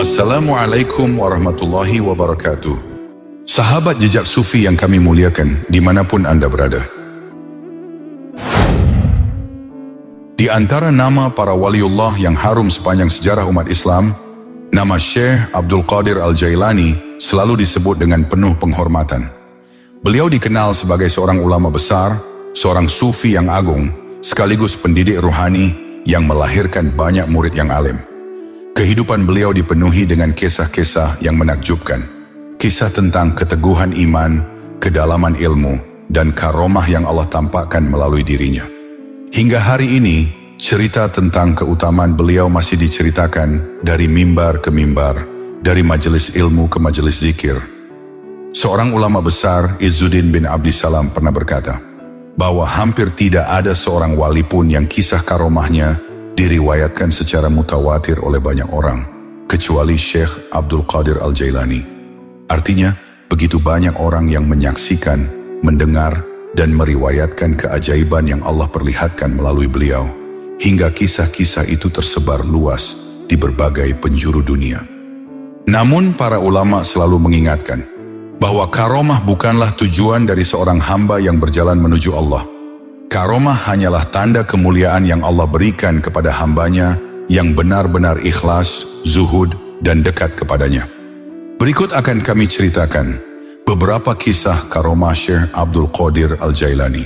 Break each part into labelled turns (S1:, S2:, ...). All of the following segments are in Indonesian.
S1: Assalamualaikum warahmatullahi wabarakatuh. Sahabat jejak sufi yang kami muliakan dimanapun Anda berada. Di antara nama para waliullah yang harum sepanjang sejarah umat Islam, nama Syekh Abdul Qadir Al-Jailani selalu disebut dengan penuh penghormatan. Beliau dikenal sebagai seorang ulama besar, seorang sufi yang agung, sekaligus pendidik ruhani yang melahirkan banyak murid yang alim. Kehidupan beliau dipenuhi dengan kisah-kisah yang menakjubkan. Kisah tentang keteguhan iman, kedalaman ilmu, dan karomah yang Allah tampakkan melalui dirinya. Hingga hari ini, cerita tentang keutamaan beliau masih diceritakan dari mimbar ke mimbar, dari majelis ilmu ke majelis zikir. Seorang ulama besar, Izzuddin bin Abdissalam, pernah berkata, bahwa hampir tidak ada seorang wali pun yang kisah karomahnya diriwayatkan secara mutawatir oleh banyak orang, kecuali Syekh Abdul Qadir Al-Jailani. Artinya, begitu banyak orang yang menyaksikan, mendengar, dan meriwayatkan keajaiban yang Allah perlihatkan melalui beliau, hingga kisah-kisah itu tersebar luas di berbagai penjuru dunia. Namun para ulama selalu mengingatkan, bahwa karomah bukanlah tujuan dari seorang hamba yang berjalan menuju Allah. Karomah hanyalah tanda kemuliaan yang Allah berikan kepada hambanya yang benar-benar ikhlas, zuhud, dan dekat kepadanya. Berikut akan kami ceritakan beberapa kisah karomah Syekh Abdul Qadir Al-Jailani.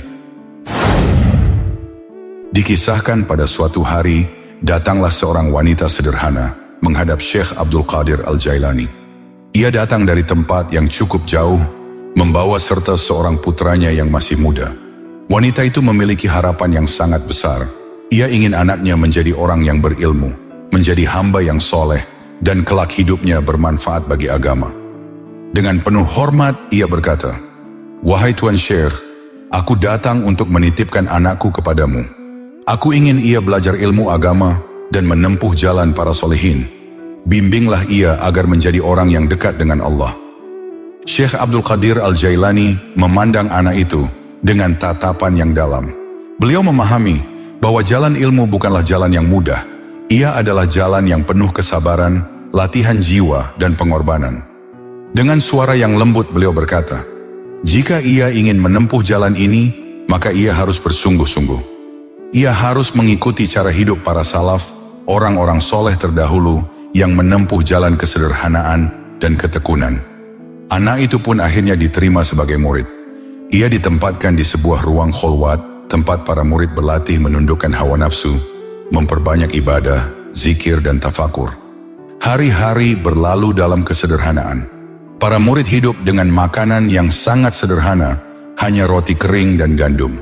S1: Dikisahkan pada suatu hari, datanglah seorang wanita sederhana menghadap Syekh Abdul Qadir Al-Jailani. Ia datang dari tempat yang cukup jauh, membawa serta seorang putranya yang masih muda. Wanita itu memiliki harapan yang sangat besar. Ia ingin anaknya menjadi orang yang berilmu, menjadi hamba yang soleh, dan kelak hidupnya bermanfaat bagi agama. Dengan penuh hormat, ia berkata, "Wahai Tuan Syekh, aku datang untuk menitipkan anakku kepadamu. Aku ingin ia belajar ilmu agama dan menempuh jalan para solehin. Bimbinglah ia agar menjadi orang yang dekat dengan Allah." Syekh Abdul Qadir Al-Jailani memandang anak itu dengan tatapan yang dalam. Beliau memahami bahwa jalan ilmu bukanlah jalan yang mudah. Ia adalah jalan yang penuh kesabaran, latihan jiwa, dan pengorbanan. Dengan suara yang lembut beliau berkata, jika ia ingin menempuh jalan ini, maka ia harus bersungguh-sungguh. Ia harus mengikuti cara hidup para salaf, orang-orang soleh terdahulu yang menempuh jalan kesederhanaan dan ketekunan. Anak itu pun akhirnya diterima sebagai murid. Ia ditempatkan di sebuah ruang kholwat, tempat para murid berlatih menundukkan hawa nafsu, memperbanyak ibadah, zikir, dan tafakur. Hari-hari berlalu dalam kesederhanaan. Para murid hidup dengan makanan yang sangat sederhana, hanya roti kering dan gandum.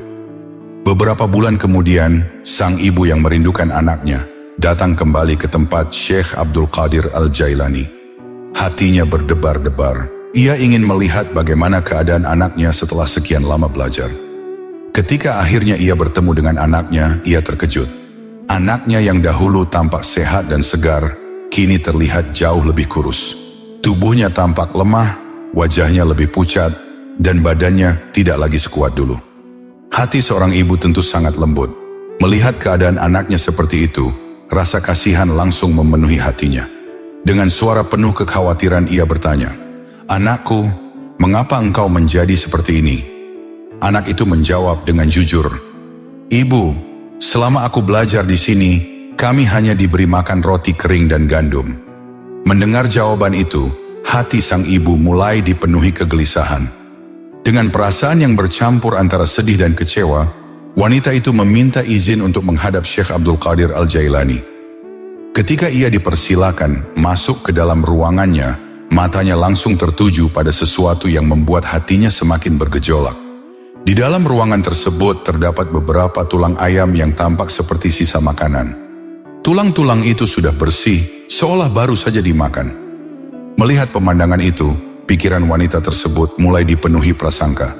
S1: Beberapa bulan kemudian, sang ibu yang merindukan anaknya datang kembali ke tempat Syekh Abdul Qadir Al-Jailani. Hatinya berdebar-debar. Ia ingin melihat bagaimana keadaan anaknya setelah sekian lama belajar. Ketika akhirnya ia bertemu dengan anaknya, ia terkejut. Anaknya yang dahulu tampak sehat dan segar, kini terlihat jauh lebih kurus. Tubuhnya tampak lemah, wajahnya lebih pucat, dan badannya tidak lagi sekuat dulu. Hati seorang ibu tentu sangat lembut. Melihat keadaan anaknya seperti itu, rasa kasihan langsung memenuhi hatinya. Dengan suara penuh kekhawatiran ia bertanya, "Anakku, mengapa engkau menjadi seperti ini?" Anak itu menjawab dengan jujur, "Ibu, selama aku belajar di sini, kami hanya diberi makan roti kering dan gandum." Mendengar jawaban itu, hati sang ibu mulai dipenuhi kegelisahan. Dengan perasaan yang bercampur antara sedih dan kecewa, wanita itu meminta izin untuk menghadap Syekh Abdul Qadir Al-Jailani. Ketika ia dipersilakan masuk ke dalam ruangannya, matanya langsung tertuju pada sesuatu yang membuat hatinya semakin bergejolak. Di dalam ruangan tersebut terdapat beberapa tulang ayam yang tampak seperti sisa makanan. Tulang-tulang itu sudah bersih, seolah baru saja dimakan. Melihat pemandangan itu, pikiran wanita tersebut mulai dipenuhi prasangka.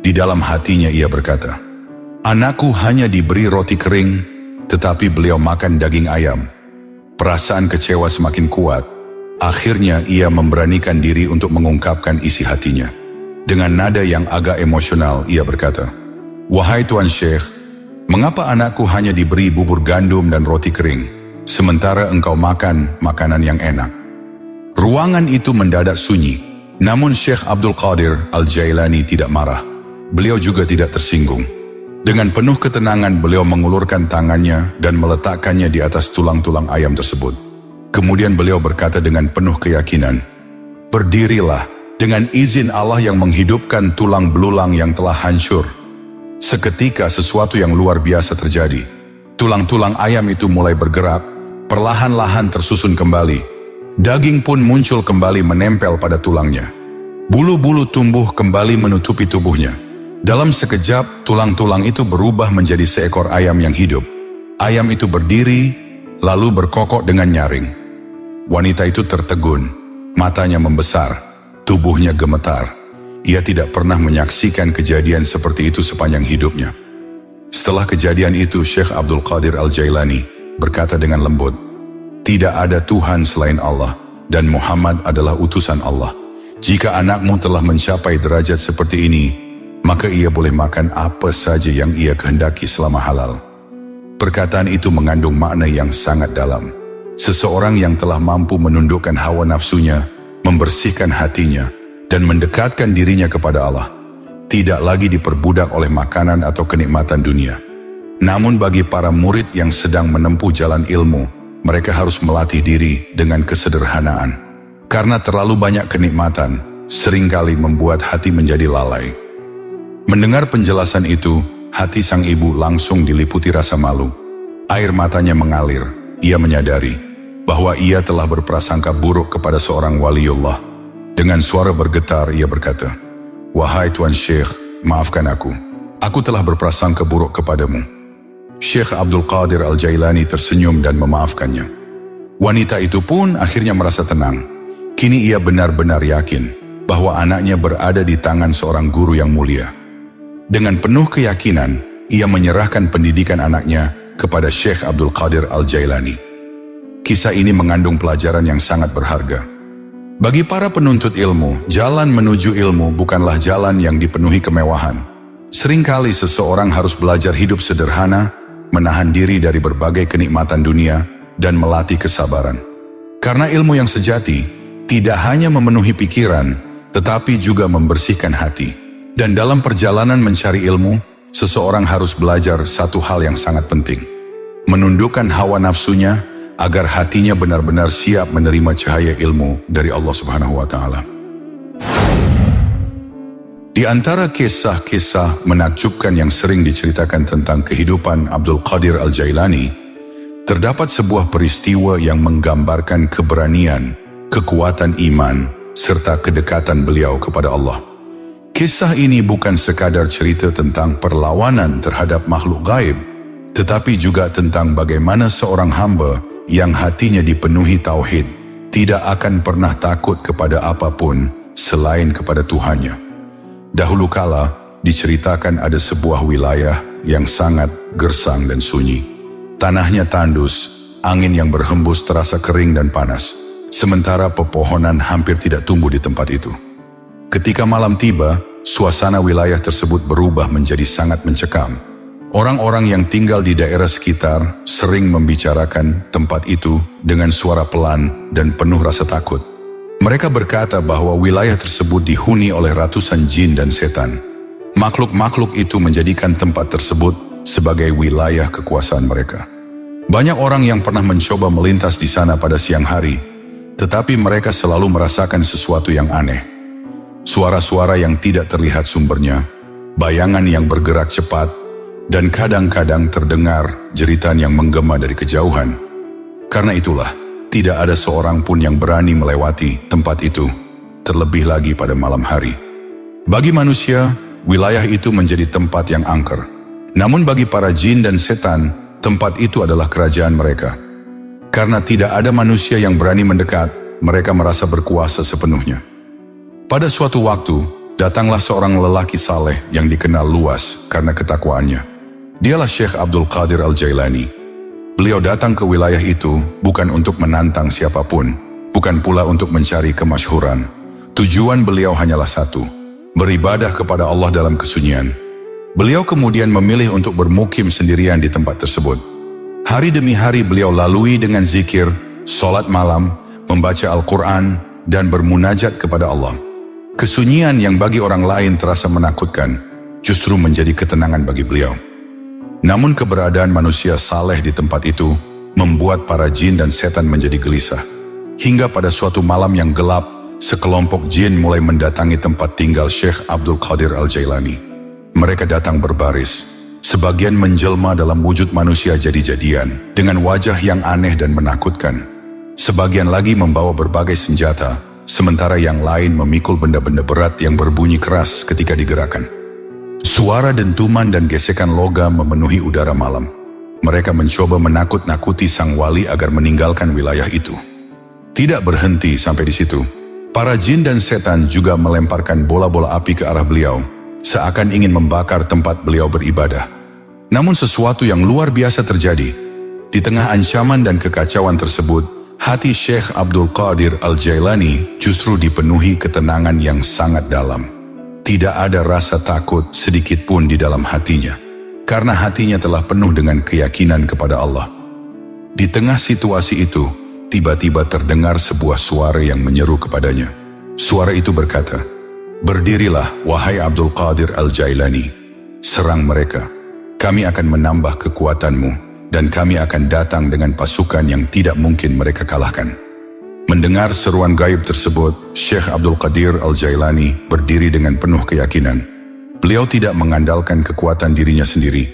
S1: Di dalam hatinya ia berkata, "Anakku hanya diberi roti kering, tetapi beliau makan daging ayam." Perasaan kecewa semakin kuat. Akhirnya ia memberanikan diri untuk mengungkapkan isi hatinya. Dengan nada yang agak emosional ia berkata, "Wahai Tuan Syekh, mengapa anakku hanya diberi bubur gandum dan roti kering, sementara engkau makan makanan yang enak?" Ruangan itu mendadak sunyi. Namun Syekh Abdul Qadir Al-Jailani tidak marah. Beliau juga tidak tersinggung. Dengan penuh ketenangan beliau mengulurkan tangannya dan meletakkannya di atas tulang-tulang ayam tersebut. Kemudian beliau berkata dengan penuh keyakinan, "Berdirilah dengan izin Allah yang menghidupkan tulang belulang yang telah hancur." Seketika sesuatu yang luar biasa terjadi. Tulang-tulang ayam itu mulai bergerak, perlahan-lahan tersusun kembali. Daging pun muncul kembali menempel pada tulangnya. Bulu-bulu tumbuh kembali menutupi tubuhnya. Dalam sekejap, tulang-tulang itu berubah menjadi seekor ayam yang hidup. Ayam itu berdiri, lalu berkokok dengan nyaring. Wanita itu tertegun, matanya membesar, tubuhnya gemetar. Ia tidak pernah menyaksikan kejadian seperti itu sepanjang hidupnya. Setelah kejadian itu, Syekh Abdul Qadir Al-Jailani berkata dengan lembut, "Tidak ada Tuhan selain Allah, dan Muhammad adalah utusan Allah. Jika anakmu telah mencapai derajat seperti ini, maka ia boleh makan apa saja yang ia kehendaki selama halal." Perkataan itu mengandung makna yang sangat dalam. Seseorang yang telah mampu menundukkan hawa nafsunya, membersihkan hatinya, dan mendekatkan dirinya kepada Allah, tidak lagi diperbudak oleh makanan atau kenikmatan dunia. Namun bagi para murid yang sedang menempuh jalan ilmu, mereka harus melatih diri dengan kesederhanaan. Karena terlalu banyak kenikmatan, seringkali membuat hati menjadi lalai. Mendengar penjelasan itu, hati sang ibu langsung diliputi rasa malu. Air matanya mengalir. Ia menyadari bahwa ia telah berprasangka buruk kepada seorang waliullah. Dengan suara bergetar ia berkata, "Wahai Tuan Syekh, maafkan aku. Aku telah berprasangka buruk kepadamu." Syekh Abdul Qadir Al-Jailani tersenyum dan memaafkannya. Wanita itu pun akhirnya merasa tenang. Kini ia benar-benar yakin bahwa anaknya berada di tangan seorang guru yang mulia. Dengan penuh keyakinan, ia menyerahkan pendidikan anaknya kepada Syekh Abdul Qadir Al-Jailani. Kisah ini mengandung pelajaran yang sangat berharga. Bagi para penuntut ilmu, jalan menuju ilmu bukanlah jalan yang dipenuhi kemewahan. Seringkali seseorang harus belajar hidup sederhana, menahan diri dari berbagai kenikmatan dunia, dan melatih kesabaran. Karena ilmu yang sejati tidak hanya memenuhi pikiran, tetapi juga membersihkan hati. Dan dalam perjalanan mencari ilmu, seseorang harus belajar satu hal yang sangat penting. Menundukkan hawa nafsunya, agar hatinya benar-benar siap menerima cahaya ilmu dari Allah Subhanahu wa Ta'ala. Di antara kisah-kisah menakjubkan yang sering diceritakan tentang kehidupan Abdul Qadir Al-Jailani, terdapat sebuah peristiwa yang menggambarkan keberanian, kekuatan iman, serta kedekatan beliau kepada Allah. Kisah ini bukan sekadar cerita tentang perlawanan terhadap makhluk gaib, tetapi juga tentang bagaimana seorang hamba yang hatinya dipenuhi tauhid tidak akan pernah takut kepada apapun selain kepada Tuhannya. Dahulu kala diceritakan ada sebuah wilayah yang sangat gersang dan sunyi. Tanahnya tandus, angin yang berhembus terasa kering dan panas, sementara pepohonan hampir tidak tumbuh di tempat itu. Ketika malam tiba, suasana wilayah tersebut berubah menjadi sangat mencekam. Orang-orang yang tinggal di daerah sekitar sering membicarakan tempat itu dengan suara pelan dan penuh rasa takut. Mereka berkata bahwa wilayah tersebut dihuni oleh ratusan jin dan setan. Makhluk-makhluk itu menjadikan tempat tersebut sebagai wilayah kekuasaan mereka. Banyak orang yang pernah mencoba melintas di sana pada siang hari, tetapi mereka selalu merasakan sesuatu yang aneh. Suara-suara yang tidak terlihat sumbernya, bayangan yang bergerak cepat, dan kadang-kadang terdengar jeritan yang menggema dari kejauhan. Karena itulah, tidak ada seorang pun yang berani melewati tempat itu, terlebih lagi pada malam hari. Bagi manusia, wilayah itu menjadi tempat yang angker. Namun bagi para jin dan setan, tempat itu adalah kerajaan mereka. Karena tidak ada manusia yang berani mendekat, mereka merasa berkuasa sepenuhnya. Pada suatu waktu, datanglah seorang lelaki saleh yang dikenal luas karena ketakwaannya. Dialah Syekh Abdul Qadir Al-Jailani. Beliau datang ke wilayah itu bukan untuk menantang siapapun, bukan pula untuk mencari kemasyhuran. Tujuan beliau hanyalah satu, beribadah kepada Allah dalam kesunyian. Beliau kemudian memilih untuk bermukim sendirian di tempat tersebut. Hari demi hari beliau lalui dengan zikir, sholat malam, membaca Al-Quran, dan bermunajat kepada Allah. Kesunyian yang bagi orang lain terasa menakutkan, justru menjadi ketenangan bagi beliau. Namun keberadaan manusia saleh di tempat itu membuat para jin dan setan menjadi gelisah. Hingga pada suatu malam yang gelap, sekelompok jin mulai mendatangi tempat tinggal Syekh Abdul Qadir Al-Jailani. Mereka datang berbaris, sebagian menjelma dalam wujud manusia jadi-jadian, dengan wajah yang aneh dan menakutkan. Sebagian lagi membawa berbagai senjata, sementara yang lain memikul benda-benda berat yang berbunyi keras ketika digerakkan. Suara dentuman dan gesekan logam memenuhi udara malam. Mereka mencoba menakut-nakuti sang wali agar meninggalkan wilayah itu. Tidak berhenti sampai di situ. Para jin dan setan juga melemparkan bola-bola api ke arah beliau, seakan ingin membakar tempat beliau beribadah. Namun sesuatu yang luar biasa terjadi. Di tengah ancaman dan kekacauan tersebut, hati Syekh Abdul Qadir Al-Jailani justru dipenuhi ketenangan yang sangat dalam. Tidak ada rasa takut sedikit pun di dalam hatinya, karena hatinya telah penuh dengan keyakinan kepada Allah. Di tengah situasi itu, tiba-tiba terdengar sebuah suara yang menyeru kepadanya. Suara itu berkata, "Berdirilah, wahai Abdul Qadir Al-Jailani. Serang mereka. Kami akan menambah kekuatanmu, dan kami akan datang dengan pasukan yang tidak mungkin mereka kalahkan." Mendengar seruan gaib tersebut, Syekh Abdul Qadir Al-Jailani berdiri dengan penuh keyakinan. Beliau tidak mengandalkan kekuatan dirinya sendiri.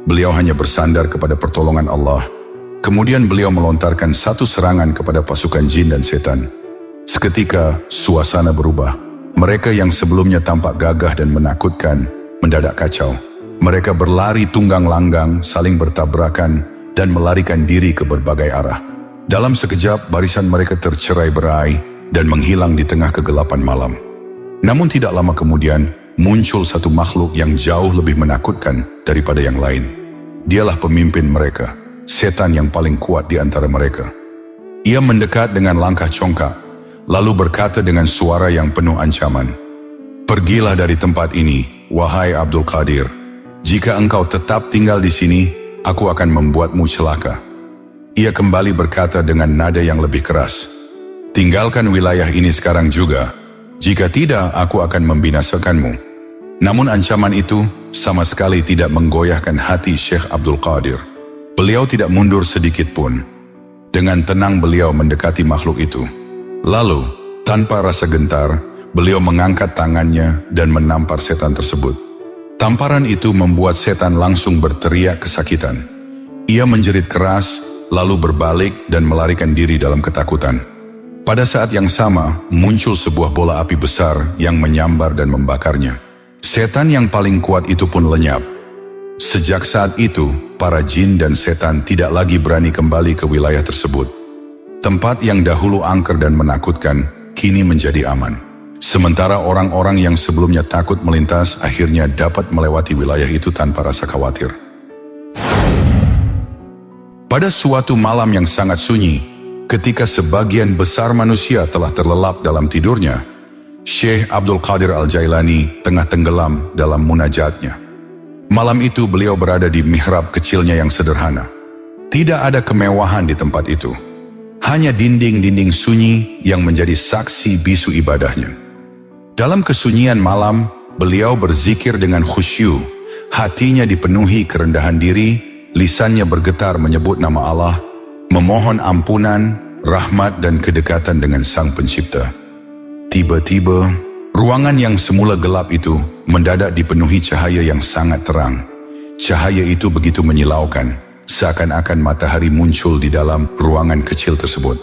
S1: Beliau hanya bersandar kepada pertolongan Allah. Kemudian beliau melontarkan satu serangan kepada pasukan jin dan setan. Seketika, suasana berubah. Mereka yang sebelumnya tampak gagah dan menakutkan, mendadak kacau. Mereka berlari tunggang langgang, saling bertabrakan, dan melarikan diri ke berbagai arah. Dalam sekejap, barisan mereka tercerai-berai dan menghilang di tengah kegelapan malam. Namun tidak lama kemudian, muncul satu makhluk yang jauh lebih menakutkan daripada yang lain. Dialah pemimpin mereka, setan yang paling kuat di antara mereka. Ia mendekat dengan langkah congkak, lalu berkata dengan suara yang penuh ancaman, "Pergilah dari tempat ini, wahai Abdul Qadir. Jika engkau tetap tinggal di sini, aku akan membuatmu celaka." Ia kembali berkata dengan nada yang lebih keras, "Tinggalkan wilayah ini sekarang juga. Jika tidak, aku akan membinasakanmu." Namun ancaman itu sama sekali tidak menggoyahkan hati Syekh Abdul Qadir. Beliau tidak mundur sedikit pun. Dengan tenang beliau mendekati makhluk itu. Lalu, tanpa rasa gentar, beliau mengangkat tangannya dan menampar setan tersebut. Tamparan itu membuat setan langsung berteriak kesakitan. Ia menjerit keras, lalu berbalik dan melarikan diri dalam ketakutan. Pada saat yang sama, muncul sebuah bola api besar yang menyambar dan membakarnya. Setan yang paling kuat itu pun lenyap. Sejak saat itu, para jin dan setan tidak lagi berani kembali ke wilayah tersebut. Tempat yang dahulu angker dan menakutkan, kini menjadi aman. Sementara orang-orang yang sebelumnya takut melintas akhirnya dapat melewati wilayah itu tanpa rasa khawatir. Pada suatu malam yang sangat sunyi, ketika sebagian besar manusia telah terlelap dalam tidurnya, Syekh Abdul Qadir Al-Jailani tengah tenggelam dalam munajatnya. Malam itu beliau berada di mihrab kecilnya yang sederhana. Tidak ada kemewahan di tempat itu. Hanya dinding-dinding sunyi yang menjadi saksi bisu ibadahnya. Dalam kesunyian malam, beliau berzikir dengan khusyuk. Hatinya dipenuhi kerendahan diri, lisannya bergetar menyebut nama Allah, memohon ampunan, rahmat dan kedekatan dengan Sang Pencipta. Tiba-tiba, ruangan yang semula gelap itu mendadak dipenuhi cahaya yang sangat terang. Cahaya itu begitu menyilaukan, seakan-akan matahari muncul di dalam ruangan kecil tersebut.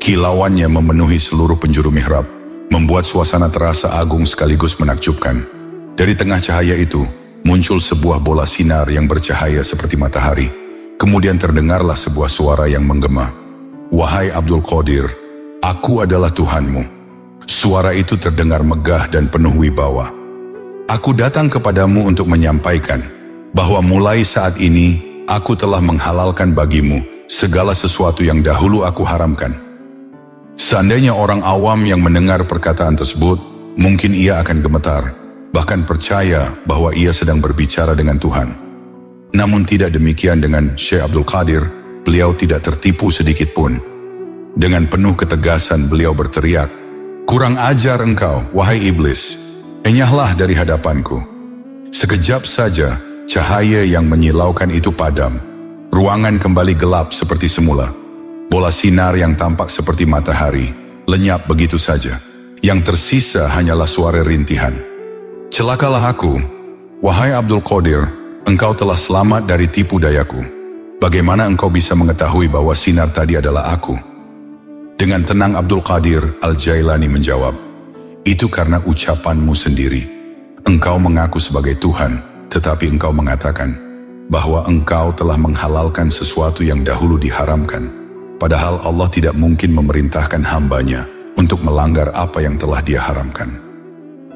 S1: Kilauannya memenuhi seluruh penjuru mihrab, membuat suasana terasa agung sekaligus menakjubkan. Dari tengah cahaya itu, muncul sebuah bola sinar yang bercahaya seperti matahari. Kemudian terdengarlah sebuah suara yang menggema, "Wahai Abdul Qadir, aku adalah Tuhanmu." Suara itu terdengar megah dan penuh wibawa. "Aku datang kepadamu untuk menyampaikan bahwa mulai saat ini, aku telah menghalalkan bagimu segala sesuatu yang dahulu aku haramkan." Seandainya orang awam yang mendengar perkataan tersebut, mungkin ia akan gemetar, bahkan percaya bahwa ia sedang berbicara dengan Tuhan. Namun tidak demikian dengan Syekh Abdul Qadir, beliau tidak tertipu sedikit pun. Dengan penuh ketegasan beliau berteriak, "Kurang ajar engkau, wahai iblis, enyahlah dari hadapanku." Sekejap saja, cahaya yang menyilaukan itu padam. Ruangan kembali gelap seperti semula. Bola sinar yang tampak seperti matahari lenyap begitu saja. Yang tersisa hanyalah suara rintihan. "Celakalah aku, wahai Abdul Qadir, engkau telah selamat dari tipu dayaku. Bagaimana engkau bisa mengetahui bahwa sinar tadi adalah aku?" Dengan tenang Abdul Qadir Al-Jailani menjawab, "Itu karena ucapanmu sendiri. Engkau mengaku sebagai Tuhan, tetapi engkau mengatakan bahwa engkau telah menghalalkan sesuatu yang dahulu diharamkan. Padahal Allah tidak mungkin memerintahkan hambanya untuk melanggar apa yang telah dia haramkan."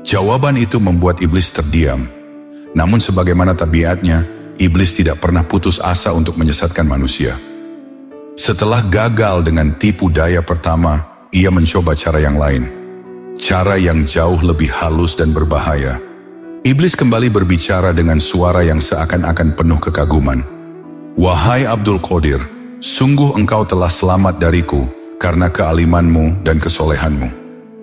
S1: Jawaban itu membuat iblis terdiam. Namun sebagaimana tabiatnya, iblis tidak pernah putus asa untuk menyesatkan manusia. Setelah gagal dengan tipu daya pertama, ia mencoba cara yang lain. Cara yang jauh lebih halus dan berbahaya. Iblis kembali berbicara dengan suara yang seakan-akan penuh kekaguman. "Wahai Abdul Qadir, sungguh engkau telah selamat dariku karena kealimanmu dan kesolehanmu.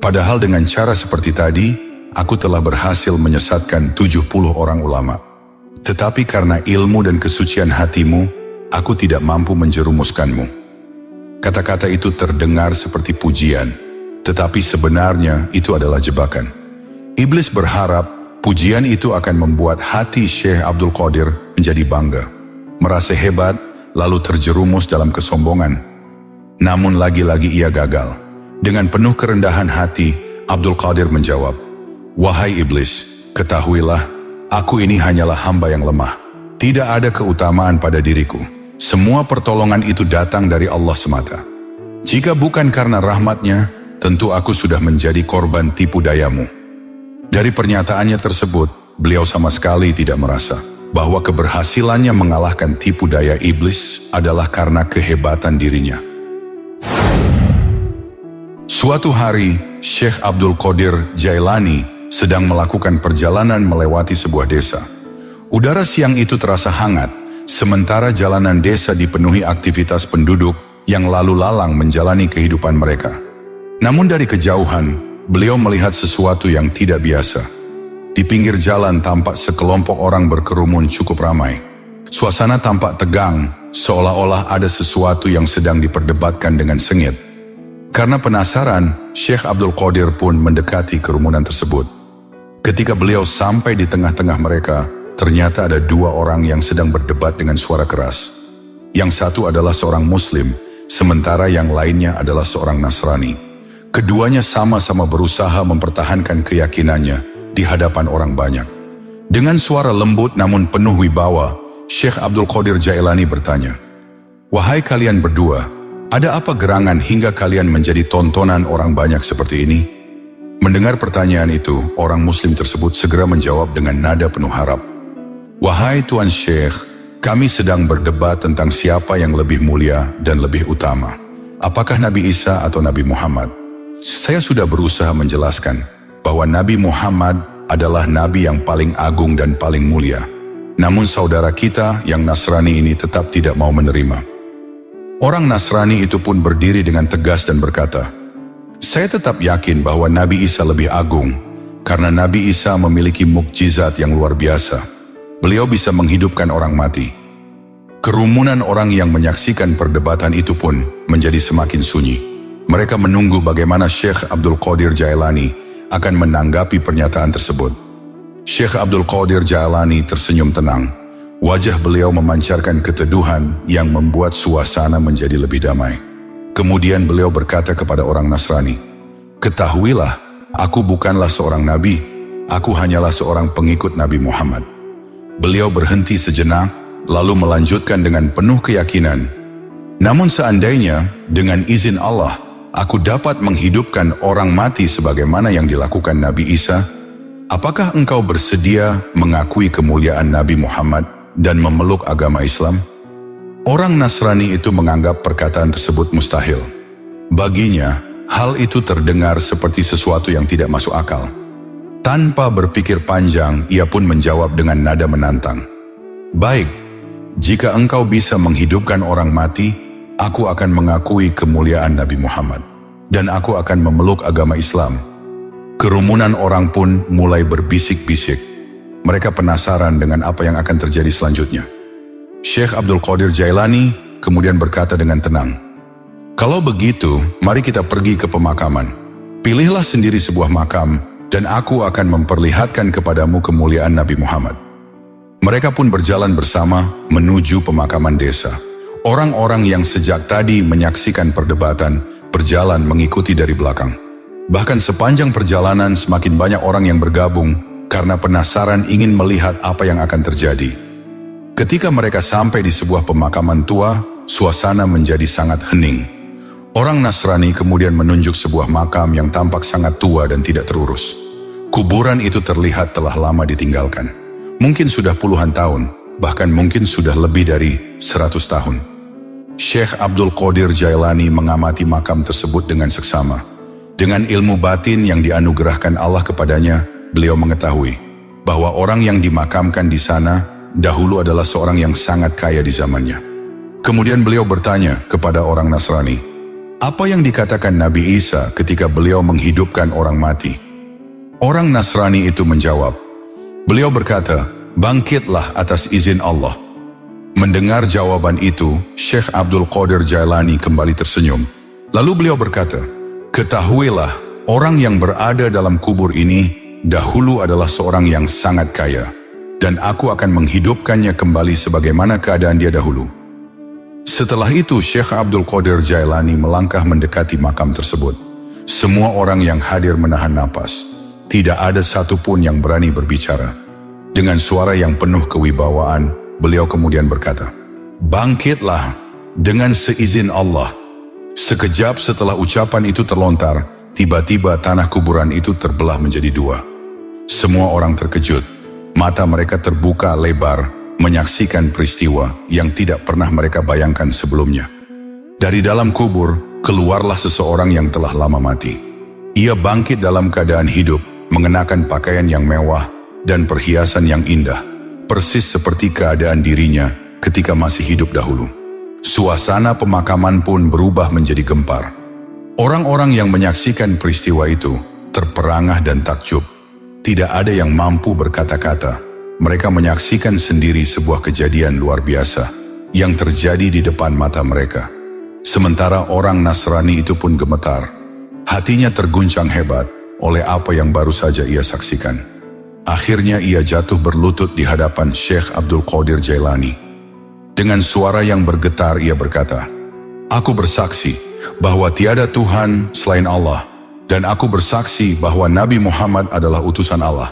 S1: Padahal dengan cara seperti tadi, aku telah berhasil menyesatkan 70 orang ulama. Tetapi karena ilmu dan kesucian hatimu, aku tidak mampu menjerumuskanmu." Kata-kata itu terdengar seperti pujian, tetapi sebenarnya itu adalah jebakan. Iblis berharap pujian itu akan membuat hati Syekh Abdul Qadir menjadi bangga, merasa hebat, lalu terjerumus dalam kesombongan. Namun lagi-lagi ia gagal. Dengan penuh kerendahan hati, Abdul Qadir menjawab, "Wahai iblis, ketahuilah, aku ini hanyalah hamba yang lemah. Tidak ada keutamaan pada diriku. Semua pertolongan itu datang dari Allah semata. Jika bukan karena rahmatnya, tentu aku sudah menjadi korban tipu dayamu." Dari pernyataannya tersebut, beliau sama sekali tidak merasa bahwa keberhasilannya mengalahkan tipu daya iblis adalah karena kehebatan dirinya. Suatu hari, Syekh Abdul Qadir Jailani sedang melakukan perjalanan melewati sebuah desa. Udara siang itu terasa hangat, sementara jalanan desa dipenuhi aktivitas penduduk yang lalu lalang menjalani kehidupan mereka. Namun dari kejauhan, beliau melihat sesuatu yang tidak biasa. Di pinggir jalan tampak sekelompok orang berkerumun cukup ramai. Suasana tampak tegang, seolah-olah ada sesuatu yang sedang diperdebatkan dengan sengit. Karena penasaran, Syekh Abdul Qadir pun mendekati kerumunan tersebut. Ketika beliau sampai di tengah-tengah mereka, ternyata ada dua orang yang sedang berdebat dengan suara keras. Yang satu adalah seorang Muslim, sementara yang lainnya adalah seorang Nasrani. Keduanya sama-sama berusaha mempertahankan keyakinannya di hadapan orang banyak. Dengan suara lembut namun penuh wibawa, Syekh Abdul Qadir Jailani bertanya, "Wahai kalian berdua, ada apa gerangan hingga kalian menjadi tontonan orang banyak seperti ini?" Mendengar pertanyaan itu, orang Muslim tersebut segera menjawab dengan nada penuh harap, "Wahai Tuan Syekh, kami sedang berdebat tentang siapa yang lebih mulia dan lebih utama. Apakah Nabi Isa atau Nabi Muhammad? Saya sudah berusaha menjelaskan bahwa Nabi Muhammad adalah Nabi yang paling agung dan paling mulia. Namun saudara kita yang Nasrani ini tetap tidak mau menerima." Orang Nasrani itu pun berdiri dengan tegas dan berkata, "Saya tetap yakin bahwa Nabi Isa lebih agung, karena Nabi Isa memiliki mukjizat yang luar biasa. Beliau bisa menghidupkan orang mati." Kerumunan orang yang menyaksikan perdebatan itu pun menjadi semakin sunyi. Mereka menunggu bagaimana Syekh Abdul Qadir Jailani akan menanggapi pernyataan tersebut. Syekh Abdul Qadir Jailani tersenyum tenang. Wajah beliau memancarkan keteduhan yang membuat suasana menjadi lebih damai. Kemudian beliau berkata kepada orang Nasrani, "Ketahuilah, aku bukanlah seorang nabi, aku hanyalah seorang pengikut Nabi Muhammad." Beliau berhenti sejenak, lalu melanjutkan dengan penuh keyakinan, "Namun seandainya, dengan izin Allah, aku dapat menghidupkan orang mati sebagaimana yang dilakukan Nabi Isa, apakah engkau bersedia mengakui kemuliaan Nabi Muhammad dan memeluk agama Islam?" Orang Nasrani itu menganggap perkataan tersebut mustahil. Baginya, hal itu terdengar seperti sesuatu yang tidak masuk akal. Tanpa berpikir panjang, ia pun menjawab dengan nada menantang, "Baik, jika engkau bisa menghidupkan orang mati, aku akan mengakui kemuliaan Nabi Muhammad, dan aku akan memeluk agama Islam. Kerumunan orang pun mulai berbisik-bisik. Mereka penasaran dengan apa yang akan terjadi selanjutnya. Syekh Abdul Qadir Jailani kemudian berkata dengan tenang, "Kalau begitu, mari kita pergi ke pemakaman. Pilihlah sendiri sebuah makam, dan aku akan memperlihatkan kepadamu kemuliaan Nabi Muhammad." Mereka pun berjalan bersama menuju pemakaman desa. Orang-orang yang sejak tadi menyaksikan perdebatan berjalan mengikuti dari belakang. Bahkan sepanjang perjalanan semakin banyak orang yang bergabung karena penasaran ingin melihat apa yang akan terjadi. Ketika mereka sampai di sebuah pemakaman tua, suasana menjadi sangat hening. Orang Nasrani kemudian menunjuk sebuah makam yang tampak sangat tua dan tidak terurus. Kuburan itu terlihat telah lama ditinggalkan. Mungkin sudah puluhan tahun, bahkan mungkin sudah lebih dari 100 tahun. Syekh Abdul Qadir Jailani mengamati makam tersebut dengan seksama. Dengan ilmu batin yang dianugerahkan Allah kepadanya, beliau mengetahui bahwa orang yang dimakamkan di sana dahulu adalah seorang yang sangat kaya di zamannya. Kemudian beliau bertanya kepada orang Nasrani, apa yang dikatakan Nabi Isa ketika beliau menghidupkan orang mati? Orang Nasrani itu menjawab, beliau berkata, bangkitlah atas izin Allah. Mendengar jawaban itu, Syekh Abdul Qadir Jailani kembali tersenyum. Lalu beliau berkata, ketahuilah, orang yang berada dalam kubur ini dahulu adalah seorang yang sangat kaya, dan aku akan menghidupkannya kembali sebagaimana keadaan dia dahulu. Setelah itu, Syekh Abdul Qadir Jailani melangkah mendekati makam tersebut. Semua orang yang hadir menahan napas. Tidak ada satupun yang berani berbicara. Dengan suara yang penuh kewibawaan, beliau kemudian berkata, bangkitlah dengan seizin Allah. Sekejap setelah ucapan itu terlontar, tiba-tiba tanah kuburan itu terbelah menjadi dua. Semua orang terkejut. Mata mereka terbuka lebar, menyaksikan peristiwa yang tidak pernah mereka bayangkan sebelumnya. Dari dalam kubur, keluarlah seseorang yang telah lama mati. Ia bangkit dalam keadaan hidup, mengenakan pakaian yang mewah dan perhiasan yang indah, persis seperti keadaan dirinya ketika masih hidup dahulu. Suasana pemakaman pun berubah menjadi gempar. Orang-orang yang menyaksikan peristiwa itu terperangah dan takjub. Tidak ada yang mampu berkata-kata. Mereka menyaksikan sendiri sebuah kejadian luar biasa yang terjadi di depan mata mereka. Sementara orang Nasrani itu pun gemetar. Hatinya terguncang hebat oleh apa yang baru saja ia saksikan. Akhirnya ia jatuh berlutut di hadapan Syekh Abdul Qadir Jailani. Dengan suara yang bergetar ia berkata, aku bersaksi bahwa tiada Tuhan selain Allah, dan aku bersaksi bahwa Nabi Muhammad adalah utusan Allah.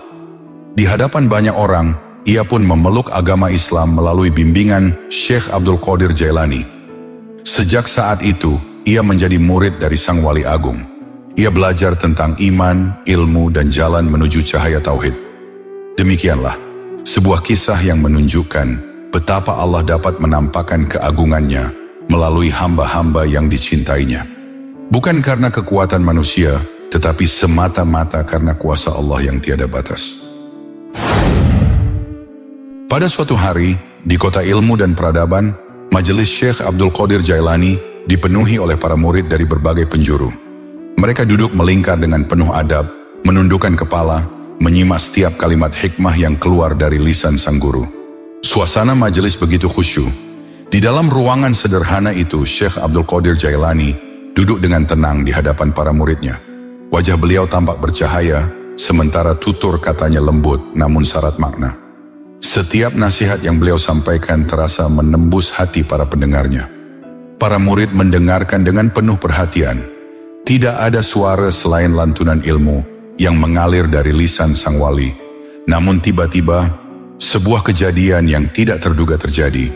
S1: Di hadapan banyak orang, ia pun memeluk agama Islam melalui bimbingan Syekh Abdul Qadir Jailani. Sejak saat itu, ia menjadi murid dari Sang Wali Agung. Ia belajar tentang iman, ilmu, dan jalan menuju cahaya tauhid. Demikianlah, sebuah kisah yang menunjukkan betapa Allah dapat menampakkan keagungannya melalui hamba-hamba yang dicintainya. Bukan karena kekuatan manusia, tetapi semata-mata karena kuasa Allah yang tiada batas. Pada suatu hari, di kota ilmu dan peradaban, majelis Syekh Abdul Qadir Jailani dipenuhi oleh para murid dari berbagai penjuru. Mereka duduk melingkar dengan penuh adab, menundukkan kepala, menyimak setiap kalimat hikmah yang keluar dari lisan sang guru. Suasana majelis begitu khusyuk. Di dalam ruangan sederhana itu, Syekh Abdul Qadir Jailani duduk dengan tenang di hadapan para muridnya. Wajah beliau tampak bercahaya, sementara tutur katanya lembut namun syarat makna. Setiap nasihat yang beliau sampaikan terasa menembus hati para pendengarnya. Para murid mendengarkan dengan penuh perhatian. Tidak ada suara selain lantunan ilmu yang mengalir dari lisan sang wali. Namun tiba-tiba, sebuah kejadian yang tidak terduga terjadi.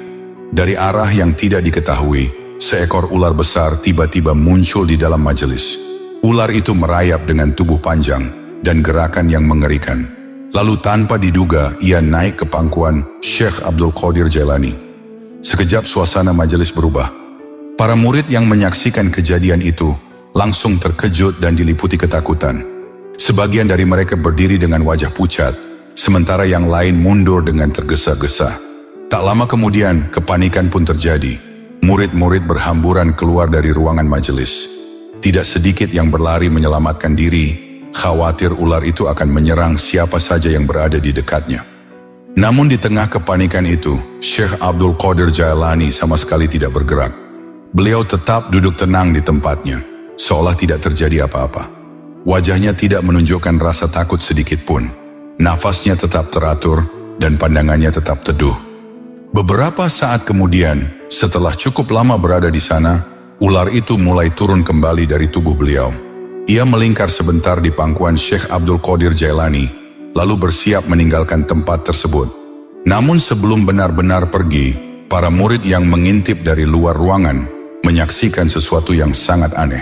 S1: Dari arah yang tidak diketahui, seekor ular besar tiba-tiba muncul di dalam majelis. Ular itu merayap dengan tubuh panjang dan gerakan yang mengerikan. Lalu tanpa diduga, ia naik ke pangkuan Syekh Abdul Qadir Jailani. Sekejap suasana majelis berubah. Para murid yang menyaksikan kejadian itu langsung terkejut dan diliputi ketakutan. Sebagian dari mereka berdiri dengan wajah pucat, sementara yang lain mundur dengan tergesa-gesa. Tak lama kemudian, kepanikan pun terjadi. murid-murid berhamburan keluar dari ruangan majelis. Tidak sedikit yang berlari menyelamatkan diri, khawatir ular itu akan menyerang siapa saja yang berada di dekatnya. Namun di tengah kepanikan itu, Syekh Abdul Qadir Jailani sama sekali tidak bergerak. Beliau tetap duduk tenang di tempatnya, seolah tidak terjadi apa-apa. Wajahnya tidak menunjukkan rasa takut sedikit pun. Nafasnya tetap teratur dan pandangannya tetap teduh. Beberapa saat kemudian, setelah cukup lama berada di sana, ular itu mulai turun kembali dari tubuh beliau. Ia melingkar sebentar di pangkuan Syekh Abdul Qadir Jailani, lalu bersiap meninggalkan tempat tersebut. Namun sebelum benar-benar pergi, para murid yang mengintip dari luar ruangan menyaksikan sesuatu yang sangat aneh.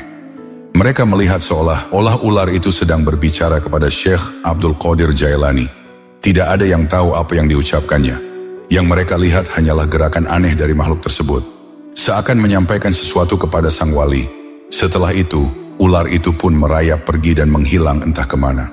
S1: Mereka melihat seolah-olah ular itu sedang berbicara kepada Syekh Abdul Qadir Jailani. Tidak ada yang tahu apa yang diucapkannya. Yang mereka lihat hanyalah gerakan aneh dari makhluk tersebut, seakan menyampaikan sesuatu kepada sang wali. Setelah itu, ular itu pun merayap pergi dan menghilang entah kemana.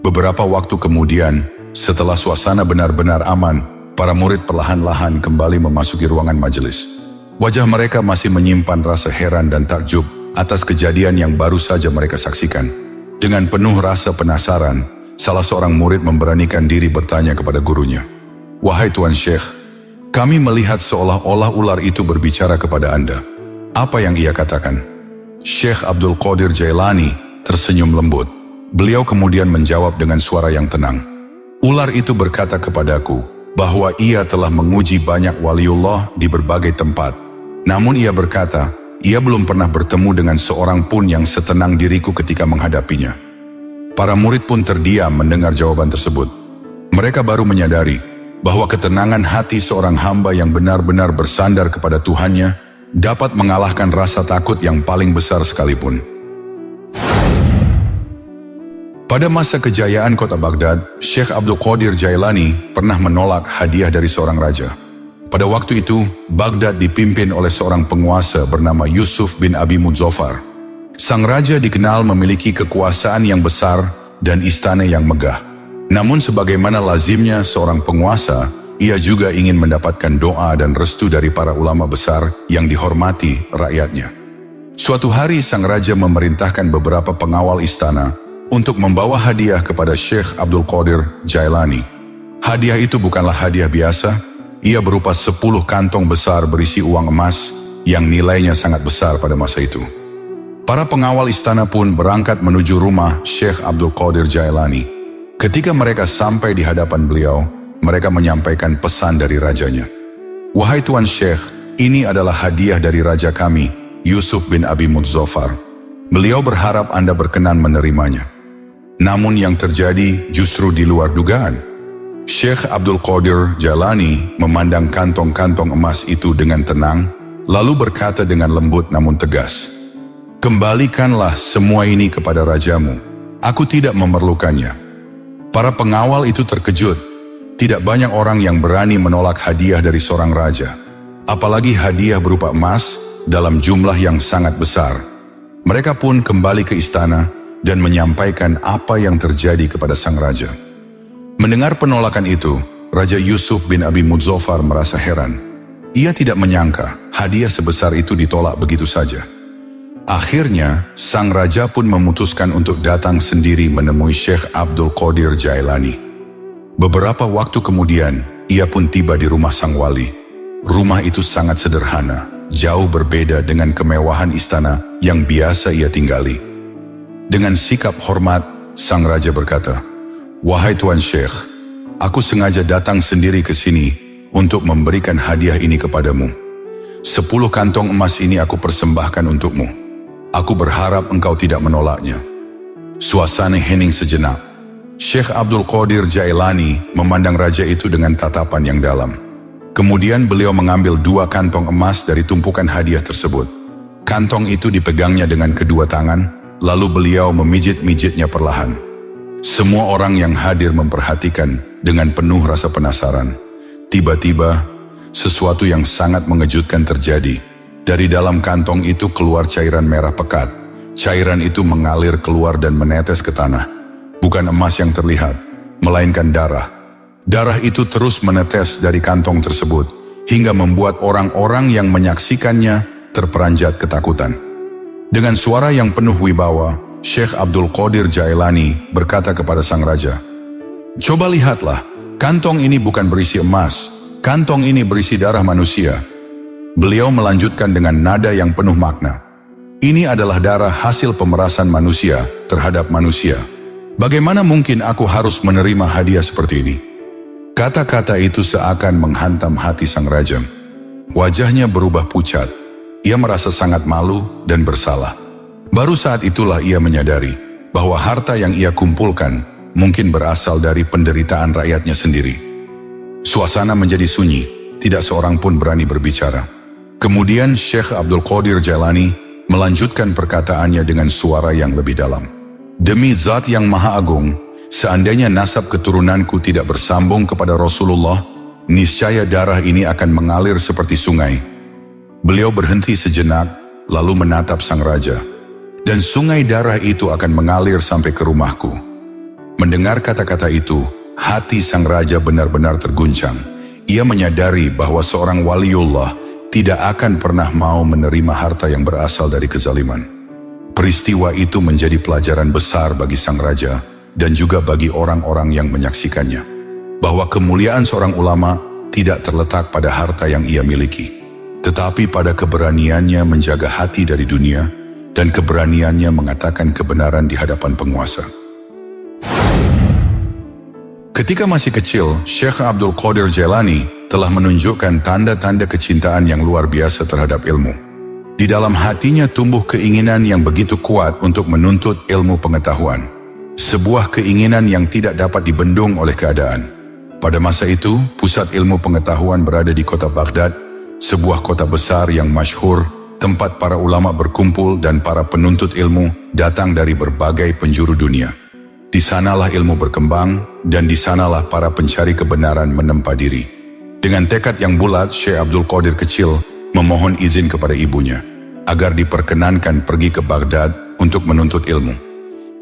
S1: Beberapa waktu kemudian, setelah suasana benar-benar aman, para murid perlahan-lahan kembali memasuki ruangan majelis. Wajah mereka masih menyimpan rasa heran dan takjub atas kejadian yang baru saja mereka saksikan. Dengan penuh rasa penasaran, salah seorang murid memberanikan diri bertanya kepada gurunya, "Wahai Tuan Syekh, kami melihat seolah-olah ular itu berbicara kepada Anda. Apa yang ia katakan?" Syekh Abdul Qadir Jailani tersenyum lembut. Beliau kemudian menjawab dengan suara yang tenang. "Ular itu berkata kepadaku bahwa ia telah menguji banyak waliullah di berbagai tempat. Namun ia berkata, ia belum pernah bertemu dengan seorang pun yang setenang diriku ketika menghadapinya." Para murid pun terdiam mendengar jawaban tersebut. Mereka baru menyadari bahwa ketenangan hati seorang hamba yang benar-benar bersandar kepada Tuhannya dapat mengalahkan rasa takut yang paling besar sekalipun. Pada masa kejayaan kota Baghdad, Syekh Abdul Qadir Jailani pernah menolak hadiah dari seorang raja. Pada waktu itu, Baghdad dipimpin oleh seorang penguasa bernama Yusuf bin Abi Muzaffar. Sang raja dikenal memiliki kekuasaan yang besar dan istana yang megah. Namun sebagaimana lazimnya seorang penguasa, ia juga ingin mendapatkan doa dan restu dari para ulama besar yang dihormati rakyatnya. Suatu hari sang raja memerintahkan beberapa pengawal istana untuk membawa hadiah kepada Syekh Abdul Qadir Jailani. Hadiah itu bukanlah hadiah biasa, ia berupa 10 kantong besar berisi uang emas yang nilainya sangat besar pada masa itu. Para pengawal istana pun berangkat menuju rumah Syekh Abdul Qadir Jailani. Ketika mereka sampai di hadapan beliau, mereka menyampaikan pesan dari rajanya. "Wahai Tuan Syekh, ini adalah hadiah dari raja kami, Yusuf bin Abi Muzaffar. Beliau berharap Anda berkenan menerimanya." Namun yang terjadi justru di luar dugaan. Syekh Abdul Qadir Jailani memandang kantong-kantong emas itu dengan tenang, lalu berkata dengan lembut namun tegas, "Kembalikanlah semua ini kepada rajamu. Aku tidak memerlukannya." Para pengawal itu terkejut. Tidak banyak orang yang berani menolak hadiah dari seorang raja, apalagi hadiah berupa emas dalam jumlah yang sangat besar. Mereka pun kembali ke istana dan menyampaikan apa yang terjadi kepada sang raja. Mendengar penolakan itu, Raja Yusuf bin Abi Muzaffar merasa heran. Ia tidak menyangka hadiah sebesar itu ditolak begitu saja. Akhirnya, sang raja pun memutuskan untuk datang sendiri menemui Syekh Abdul Qadir Jailani. Beberapa waktu kemudian, ia pun tiba di rumah sang wali. Rumah itu sangat sederhana, jauh berbeda dengan kemewahan istana yang biasa ia tinggali. Dengan sikap hormat, sang raja berkata, "Wahai Tuan Syekh, aku sengaja datang sendiri ke sini untuk memberikan hadiah ini kepadamu. 10 kantong emas ini aku persembahkan untukmu. Aku berharap engkau tidak menolaknya." Suasana hening sejenak. Syekh Abdul Qadir Jailani memandang raja itu dengan tatapan yang dalam. Kemudian beliau mengambil 2 kantong emas dari tumpukan hadiah tersebut. Kantong itu dipegangnya dengan kedua tangan, lalu beliau memijit-mijitnya perlahan. Semua orang yang hadir memperhatikan dengan penuh rasa penasaran. Tiba-tiba, sesuatu yang sangat mengejutkan terjadi. Dari dalam kantong itu keluar cairan merah pekat. Cairan itu mengalir keluar dan menetes ke tanah. Bukan emas yang terlihat, melainkan darah. Darah itu terus menetes dari kantong tersebut hingga membuat orang-orang yang menyaksikannya terperanjat ketakutan. Dengan suara yang penuh wibawa, Syekh Abdul Qadir Jailani berkata kepada sang raja, "Coba lihatlah, kantong ini bukan berisi emas, kantong ini berisi darah manusia." Beliau melanjutkan dengan nada yang penuh makna, "Ini adalah darah hasil pemerasan manusia terhadap manusia. Bagaimana mungkin aku harus menerima hadiah seperti ini?" Kata-kata itu seakan menghantam hati sang raja. Wajahnya berubah pucat. Ia merasa sangat malu dan bersalah. Baru saat itulah ia menyadari bahwa harta yang ia kumpulkan mungkin berasal dari penderitaan rakyatnya sendiri. Suasana menjadi sunyi, tidak seorang pun berani berbicara. Kemudian Syekh Abdul Qadir Jailani melanjutkan perkataannya dengan suara yang lebih dalam. "Demi Zat yang Maha Agung, seandainya nasab keturunanku tidak bersambung kepada Rasulullah, niscaya darah ini akan mengalir seperti sungai." Beliau berhenti sejenak, lalu menatap sang raja. "Dan sungai darah itu akan mengalir sampai ke rumahku." Mendengar kata-kata itu, hati sang raja benar-benar terguncang. Ia menyadari bahwa seorang waliullah tidak akan pernah mau menerima harta yang berasal dari kezaliman. Peristiwa itu menjadi pelajaran besar bagi sang raja dan juga bagi orang-orang yang menyaksikannya, bahwa kemuliaan seorang ulama tidak terletak pada harta yang ia miliki, tetapi pada keberaniannya menjaga hati dari dunia dan keberaniannya mengatakan kebenaran di hadapan penguasa. Ketika masih kecil, Syekh Abdul Qadir Jailani telah menunjukkan tanda-tanda kecintaan yang luar biasa terhadap ilmu. Di dalam hatinya tumbuh keinginan yang begitu kuat untuk menuntut ilmu pengetahuan. Sebuah keinginan yang tidak dapat dibendung oleh keadaan. Pada masa itu, pusat ilmu pengetahuan berada di kota Baghdad, sebuah kota besar yang masyhur, tempat para ulama berkumpul dan para penuntut ilmu datang dari berbagai penjuru dunia. Di sanalah ilmu berkembang dan di sanalah para pencari kebenaran menempa diri. Dengan tekad yang bulat, Syekh Abdul Qadir kecil memohon izin kepada ibunya agar diperkenankan pergi ke Baghdad untuk menuntut ilmu.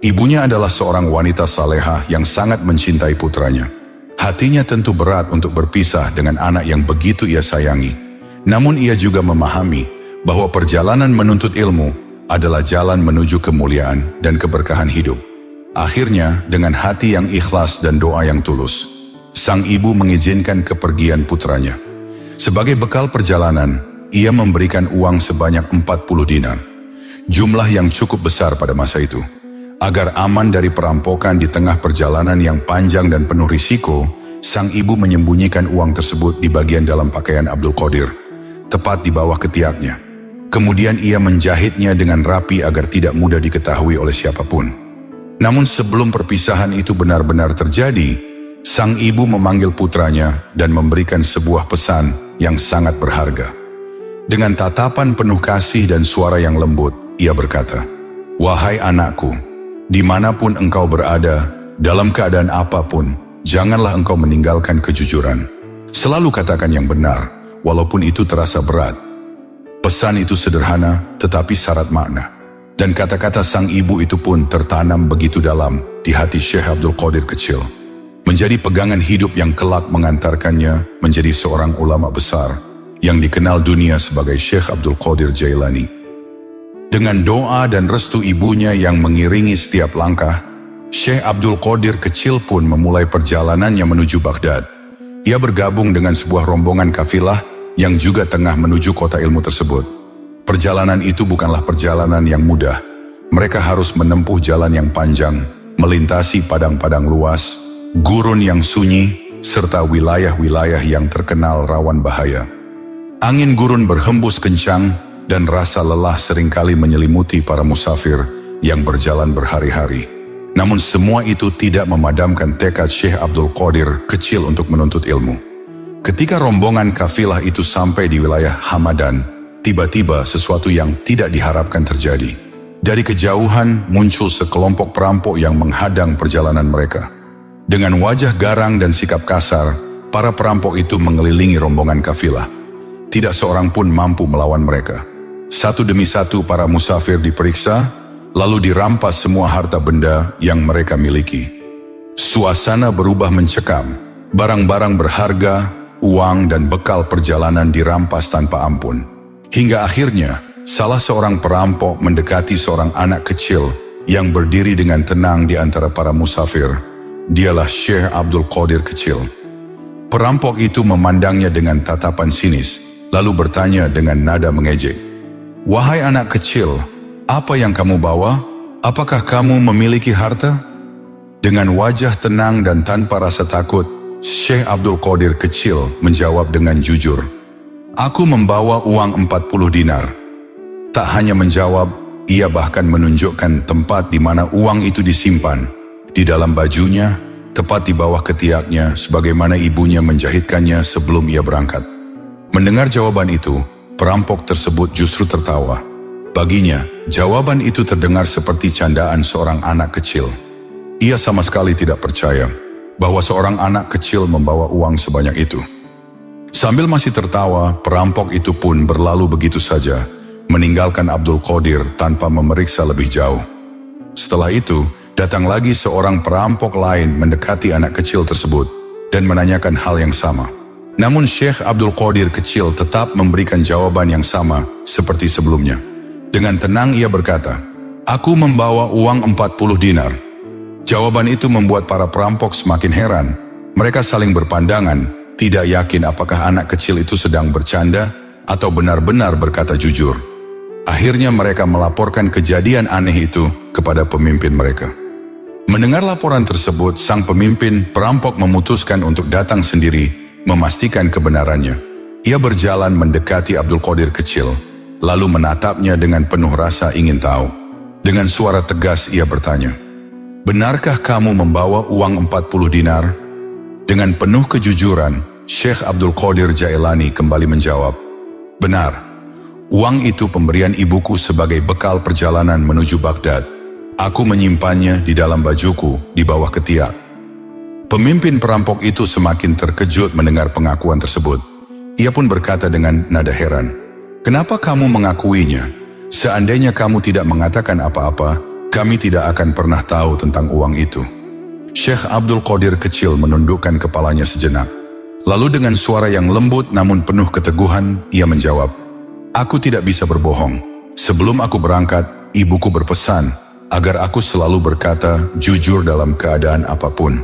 S1: Ibunya adalah seorang wanita salehah yang sangat mencintai putranya. Hatinya tentu berat untuk berpisah dengan anak yang begitu ia sayangi. Namun ia juga memahami bahwa perjalanan menuntut ilmu adalah jalan menuju kemuliaan dan keberkahan hidup. Akhirnya, dengan hati yang ikhlas dan doa yang tulus, sang ibu mengizinkan kepergian putranya. Sebagai bekal perjalanan, ia memberikan uang sebanyak 40 dinar, jumlah yang cukup besar pada masa itu. Agar aman dari perampokan di tengah perjalanan yang panjang dan penuh risiko, sang ibu menyembunyikan uang tersebut di bagian dalam pakaian Abdul Qadir, tepat di bawah ketiaknya. Kemudian ia menjahitnya dengan rapi agar tidak mudah diketahui oleh siapapun. Namun sebelum perpisahan itu benar-benar terjadi, sang ibu memanggil putranya dan memberikan sebuah pesan yang sangat berharga. Dengan tatapan penuh kasih dan suara yang lembut, ia berkata, "Wahai anakku, dimanapun engkau berada, dalam keadaan apapun, janganlah engkau meninggalkan kejujuran. Selalu katakan yang benar, walaupun itu terasa berat." Pesan itu sederhana, tetapi syarat makna. Dan kata-kata sang ibu itu pun tertanam begitu dalam di hati Syekh Abdul Qadir kecil. Menjadi pegangan hidup yang kelak mengantarkannya menjadi seorang ulama besar yang dikenal dunia sebagai Syekh Abdul Qadir Jailani. Dengan doa dan restu ibunya yang mengiringi setiap langkah, Syekh Abdul Qadir kecil pun memulai perjalanannya menuju Baghdad. Ia bergabung dengan sebuah rombongan kafilah yang juga tengah menuju kota ilmu tersebut. Perjalanan itu bukanlah perjalanan yang mudah. Mereka harus menempuh jalan yang panjang, melintasi padang-padang luas, gurun yang sunyi, serta wilayah-wilayah yang terkenal rawan bahaya. Angin gurun berhembus kencang dan rasa lelah seringkali menyelimuti para musafir yang berjalan berhari-hari. Namun semua itu tidak memadamkan tekad Syekh Abdul Qadir kecil untuk menuntut ilmu. Ketika rombongan kafilah itu sampai di wilayah Hamadan, tiba-tiba sesuatu yang tidak diharapkan terjadi. Dari kejauhan muncul sekelompok perampok yang menghadang perjalanan mereka. Dengan wajah garang dan sikap kasar, para perampok itu mengelilingi rombongan kafilah. Tidak seorang pun mampu melawan mereka. Satu demi satu para musafir diperiksa, lalu dirampas semua harta benda yang mereka miliki. Suasana berubah mencekam. Barang-barang berharga, uang dan bekal perjalanan dirampas tanpa ampun. Hingga akhirnya, salah seorang perampok mendekati seorang anak kecil yang berdiri dengan tenang di antara para musafir. Dialah Syekh Abdul Qadir kecil. Perampok itu memandangnya dengan tatapan sinis, lalu bertanya dengan nada mengejek, "Wahai anak kecil, apa yang kamu bawa? Apakah kamu memiliki harta?" Dengan wajah tenang dan tanpa rasa takut, Syekh Abdul Qadir kecil menjawab dengan jujur, "Aku membawa uang 40 dinar." Tak hanya menjawab, ia bahkan menunjukkan tempat di mana uang itu disimpan, di dalam bajunya, tepat di bawah ketiaknya, sebagaimana ibunya menjahitkannya sebelum ia berangkat. Mendengar jawaban itu, perampok tersebut justru tertawa. Baginya, jawaban itu terdengar seperti candaan seorang anak kecil. Ia sama sekali tidak percaya bahwa seorang anak kecil membawa uang sebanyak itu. Sambil masih tertawa, perampok itu pun berlalu begitu saja, meninggalkan Abdul Qadir tanpa memeriksa lebih jauh. Setelah itu, datang lagi seorang perampok lain mendekati anak kecil tersebut dan menanyakan hal yang sama. Namun Syekh Abdul Qadir kecil tetap memberikan jawaban yang sama seperti sebelumnya. Dengan tenang ia berkata, "Aku membawa uang 40 dinar." Jawaban itu membuat para perampok semakin heran. Mereka saling berpandangan, tidak yakin apakah anak kecil itu sedang bercanda atau benar-benar berkata jujur. Akhirnya mereka melaporkan kejadian aneh itu kepada pemimpin mereka. Mendengar laporan tersebut, sang pemimpin perampok memutuskan untuk datang sendiri memastikan kebenarannya. Ia berjalan mendekati Abdul Qadir kecil, lalu menatapnya dengan penuh rasa ingin tahu. Dengan suara tegas ia bertanya, "Benarkah kamu membawa uang 40 dinar?" Dengan penuh kejujuran, Syekh Abdul Qadir Jailani kembali menjawab, "Benar, uang itu pemberian ibuku sebagai bekal perjalanan menuju Baghdad. Aku menyimpannya di dalam bajuku di bawah ketiak." Pemimpin perampok itu semakin terkejut mendengar pengakuan tersebut. Ia pun berkata dengan nada heran, "Kenapa kamu mengakuinya? Seandainya kamu tidak mengatakan apa-apa, kami tidak akan pernah tahu tentang uang itu." Syekh Abdul Qadir kecil menundukkan kepalanya sejenak. Lalu dengan suara yang lembut namun penuh keteguhan, ia menjawab, "Aku tidak bisa berbohong. Sebelum aku berangkat, ibuku berpesan agar aku selalu berkata jujur dalam keadaan apapun."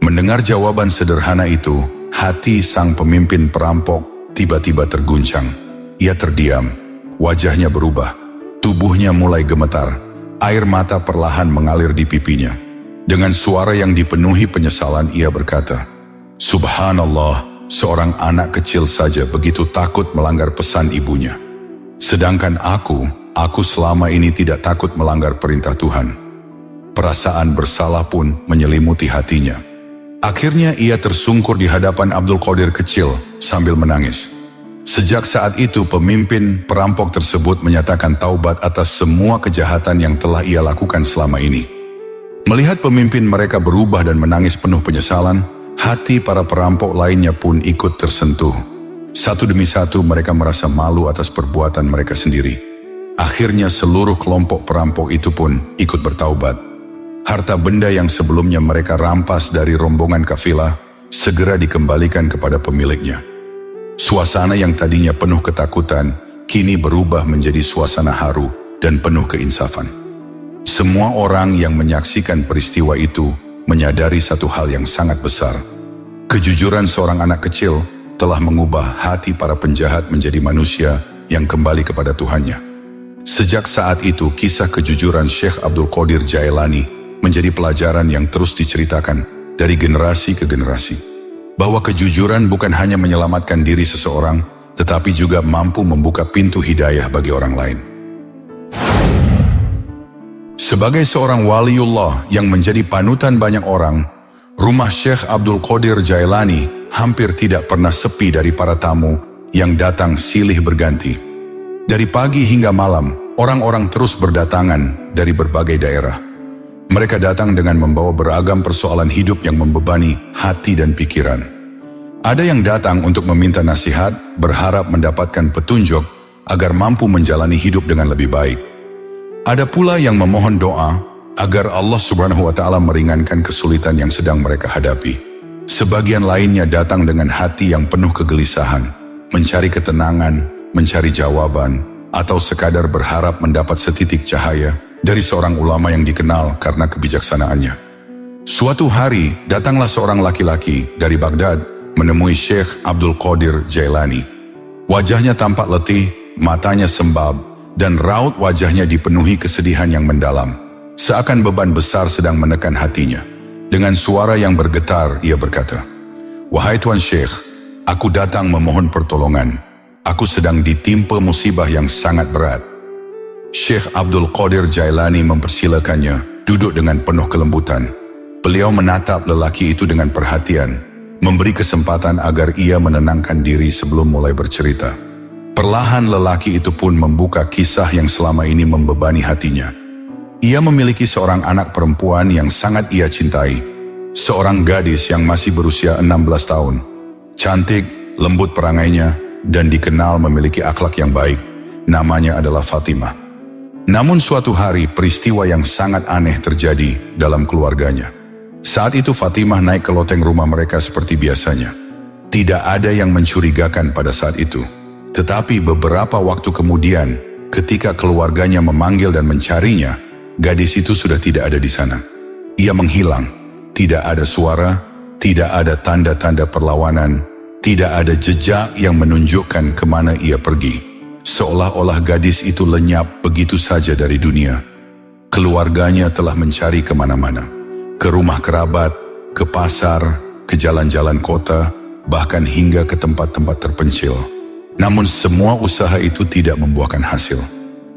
S1: Mendengar jawaban sederhana itu, hati sang pemimpin perampok tiba-tiba terguncang. Ia terdiam, wajahnya berubah, tubuhnya mulai gemetar, air mata perlahan mengalir di pipinya. Dengan suara yang dipenuhi penyesalan ia berkata, "Subhanallah, seorang anak kecil saja begitu takut melanggar pesan ibunya. Sedangkan aku selama ini tidak takut melanggar perintah Tuhan." Perasaan bersalah pun menyelimuti hatinya. Akhirnya ia tersungkur di hadapan Abdul Qadir kecil sambil menangis. Sejak saat itu pemimpin perampok tersebut menyatakan taubat atas semua kejahatan yang telah ia lakukan selama ini. Melihat pemimpin mereka berubah dan menangis penuh penyesalan, hati para perampok lainnya pun ikut tersentuh. Satu demi satu mereka merasa malu atas perbuatan mereka sendiri. Akhirnya seluruh kelompok perampok itu pun ikut bertaubat. Harta benda yang sebelumnya mereka rampas dari rombongan kafilah segera dikembalikan kepada pemiliknya. Suasana yang tadinya penuh ketakutan kini berubah menjadi suasana haru dan penuh keinsafan. Semua orang yang menyaksikan peristiwa itu menyadari satu hal yang sangat besar. Kejujuran seorang anak kecil telah mengubah hati para penjahat menjadi manusia yang kembali kepada Tuhannya. Sejak saat itu kisah kejujuran Syekh Abdul Qadir Jailani menjadi pelajaran yang terus diceritakan dari generasi ke generasi. Bahwa kejujuran bukan hanya menyelamatkan diri seseorang, tetapi juga mampu membuka pintu hidayah bagi orang lain. Sebagai seorang waliullah yang menjadi panutan banyak orang, rumah Syekh Abdul Qadir Jailani hampir tidak pernah sepi dari para tamu yang datang silih berganti. Dari pagi hingga malam, orang-orang terus berdatangan dari berbagai daerah. Mereka datang dengan membawa beragam persoalan hidup yang membebani hati dan pikiran. Ada yang datang untuk meminta nasihat, berharap mendapatkan petunjuk agar mampu menjalani hidup dengan lebih baik. Ada pula yang memohon doa agar Allah Subhanahu wa Ta'ala meringankan kesulitan yang sedang mereka hadapi. Sebagian lainnya datang dengan hati yang penuh kegelisahan, mencari ketenangan, mencari jawaban, atau sekadar berharap mendapat setitik cahaya dari seorang ulama yang dikenal karena kebijaksanaannya. Suatu hari, datanglah seorang laki-laki dari Baghdad menemui Syekh Abdul Qadir Jailani. Wajahnya tampak letih, matanya sembab, dan raut wajahnya dipenuhi kesedihan yang mendalam. Seakan beban besar sedang menekan hatinya. Dengan suara yang bergetar, ia berkata, "Wahai Tuan Syekh, aku datang memohon pertolongan. Aku sedang ditimpa musibah yang sangat berat." Syekh Abdul Qadir Jailani mempersilakannya duduk dengan penuh kelembutan. Beliau menatap lelaki itu dengan perhatian, memberi kesempatan agar ia menenangkan diri sebelum mulai bercerita. Perlahan lelaki itu pun membuka kisah yang selama ini membebani hatinya. Ia memiliki seorang anak perempuan yang sangat ia cintai, seorang gadis yang masih berusia 16 tahun. Cantik, lembut perangainya, dan dikenal memiliki akhlak yang baik. Namanya adalah Fatimah. Namun suatu hari peristiwa yang sangat aneh terjadi dalam keluarganya. Saat itu Fatimah naik ke loteng rumah mereka seperti biasanya. Tidak ada yang mencurigakan pada saat itu. Tetapi beberapa waktu kemudian, ketika keluarganya memanggil dan mencarinya, gadis itu sudah tidak ada di sana. Ia menghilang. Tidak ada suara, tidak ada tanda-tanda perlawanan, tidak ada jejak yang menunjukkan kemana ia pergi. Seolah-olah gadis itu lenyap begitu saja dari dunia. Keluarganya telah mencari kemana-mana. Ke rumah kerabat, ke pasar, ke jalan-jalan kota, bahkan hingga ke tempat-tempat terpencil. Namun semua usaha itu tidak membuahkan hasil.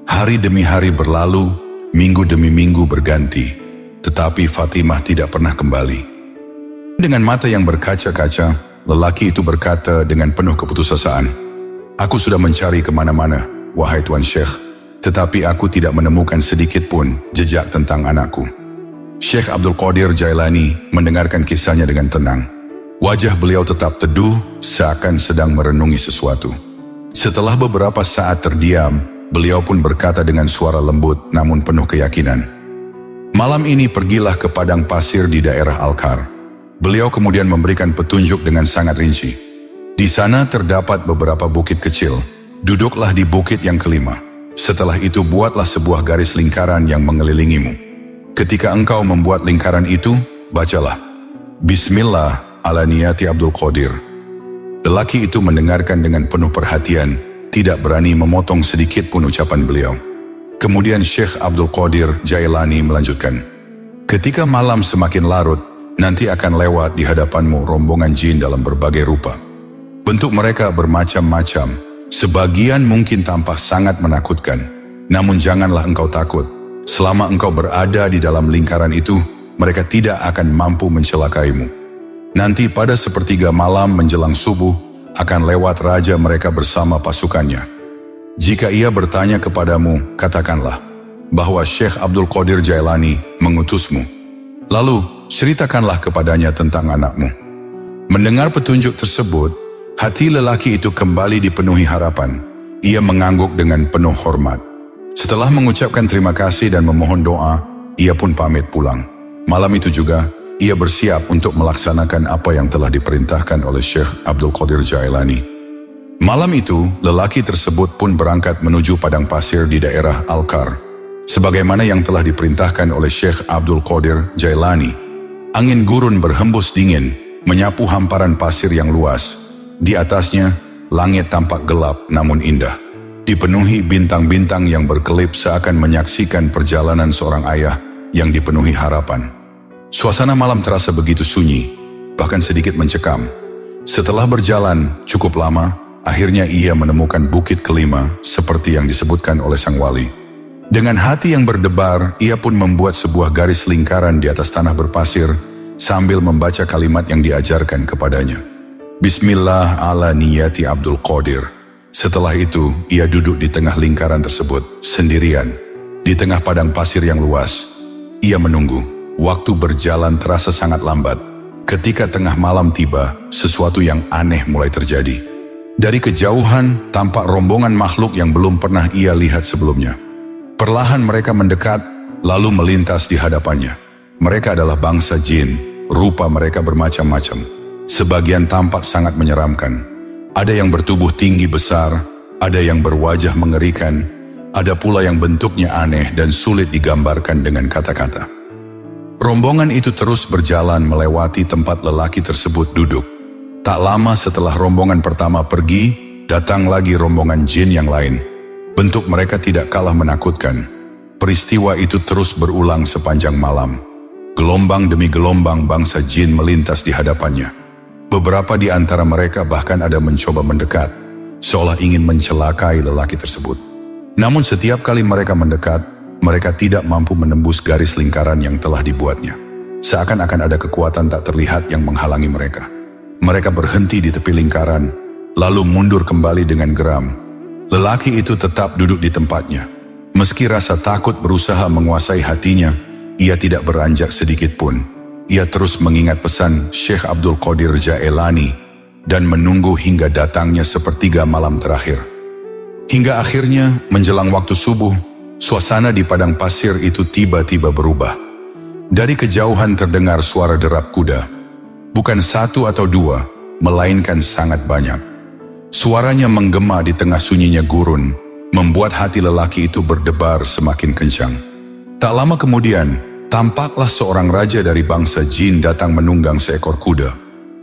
S1: Hari demi hari berlalu, minggu demi minggu berganti, tetapi Fatimah tidak pernah kembali. Dengan mata yang berkaca-kaca, lelaki itu berkata dengan penuh keputusasaan, "Aku sudah mencari kemana-mana, wahai Tuan Syekh, tetapi aku tidak menemukan sedikit pun jejak tentang anakku." Syekh Abdul Qadir Jailani mendengarkan kisahnya dengan tenang. Wajah beliau tetap teduh, seakan sedang merenungi sesuatu. Setelah beberapa saat terdiam, beliau pun berkata dengan suara lembut namun penuh keyakinan, "Malam ini pergilah ke padang pasir di daerah Al-Kar." Beliau kemudian memberikan petunjuk dengan sangat rinci. "Di sana terdapat beberapa bukit kecil. Duduklah di bukit yang kelima. Setelah itu buatlah sebuah garis lingkaran yang mengelilingimu. Ketika engkau membuat lingkaran itu, bacalah, Bismillah ala niyati Abdul Qadir." Lelaki itu mendengarkan dengan penuh perhatian, tidak berani memotong sedikit pun ucapan beliau. Kemudian Syekh Abdul Qadir Jailani melanjutkan, "Ketika malam semakin larut, nanti akan lewat di hadapanmu rombongan jin dalam berbagai rupa. Bentuk mereka bermacam-macam, sebagian mungkin tampak sangat menakutkan. Namun janganlah engkau takut. Selama engkau berada di dalam lingkaran itu, mereka tidak akan mampu mencelakaimu. Nanti pada sepertiga malam menjelang subuh, akan lewat raja mereka bersama pasukannya. Jika ia bertanya kepadamu, katakanlah bahwa Syekh Abdul Qadir Jailani mengutusmu. Lalu, ceritakanlah kepadanya tentang anakmu." Mendengar petunjuk tersebut, hati lelaki itu kembali dipenuhi harapan. Ia mengangguk dengan penuh hormat. Setelah mengucapkan terima kasih dan memohon doa, ia pun pamit pulang. Malam itu juga, ia bersiap untuk melaksanakan apa yang telah diperintahkan oleh Syekh Abdul Qadir Jailani. Malam itu, lelaki tersebut pun berangkat menuju padang pasir di daerah Al-Kar. Sebagaimana yang telah diperintahkan oleh Syekh Abdul Qadir Jailani, angin gurun berhembus dingin, menyapu hamparan pasir yang luas. Di atasnya, langit tampak gelap namun indah. Dipenuhi bintang-bintang yang berkelip seakan menyaksikan perjalanan seorang ayah yang dipenuhi harapan. Suasana malam terasa begitu sunyi, bahkan sedikit mencekam. Setelah berjalan cukup lama, akhirnya ia menemukan bukit kelima seperti yang disebutkan oleh sang wali. Dengan hati yang berdebar, ia pun membuat sebuah garis lingkaran di atas tanah berpasir sambil membaca kalimat yang diajarkan kepadanya. Bismillah ala niyati Abdul Qadir. Setelah itu, ia duduk di tengah lingkaran tersebut, sendirian. Di tengah padang pasir yang luas, ia menunggu. Waktu berjalan terasa sangat lambat. Ketika tengah malam tiba, sesuatu yang aneh mulai terjadi. Dari kejauhan, tampak rombongan makhluk yang belum pernah ia lihat sebelumnya. Perlahan mereka mendekat, lalu melintas di hadapannya. Mereka adalah bangsa jin, rupa mereka bermacam-macam. Sebagian tampak sangat menyeramkan. Ada yang bertubuh tinggi besar, ada yang berwajah mengerikan, ada pula yang bentuknya aneh dan sulit digambarkan dengan kata-kata. Rombongan itu terus berjalan melewati tempat lelaki tersebut duduk. Tak lama setelah rombongan pertama pergi, datang lagi rombongan jin yang lain. Bentuk mereka tidak kalah menakutkan. Peristiwa itu terus berulang sepanjang malam. Gelombang demi gelombang bangsa jin melintas di hadapannya. Beberapa di antara mereka bahkan ada mencoba mendekat, seolah ingin mencelakai lelaki tersebut. Namun setiap kali mereka mendekat, mereka tidak mampu menembus garis lingkaran yang telah dibuatnya. Seakan-akan ada kekuatan tak terlihat yang menghalangi mereka. Mereka berhenti di tepi lingkaran, lalu mundur kembali dengan geram. Lelaki itu tetap duduk di tempatnya. Meski rasa takut berusaha menguasai hatinya, ia tidak beranjak sedikit pun. Ia terus mengingat pesan Syekh Abdul Qadir Jailani dan menunggu hingga datangnya sepertiga malam terakhir. Hingga akhirnya menjelang waktu subuh, suasana di padang pasir itu tiba-tiba berubah. Dari kejauhan terdengar suara derap kuda. Bukan satu atau dua, melainkan sangat banyak. Suaranya menggema di tengah sunyinya gurun, membuat hati lelaki itu berdebar semakin kencang. Tak lama kemudian, tampaklah seorang raja dari bangsa jin datang menunggang seekor kuda.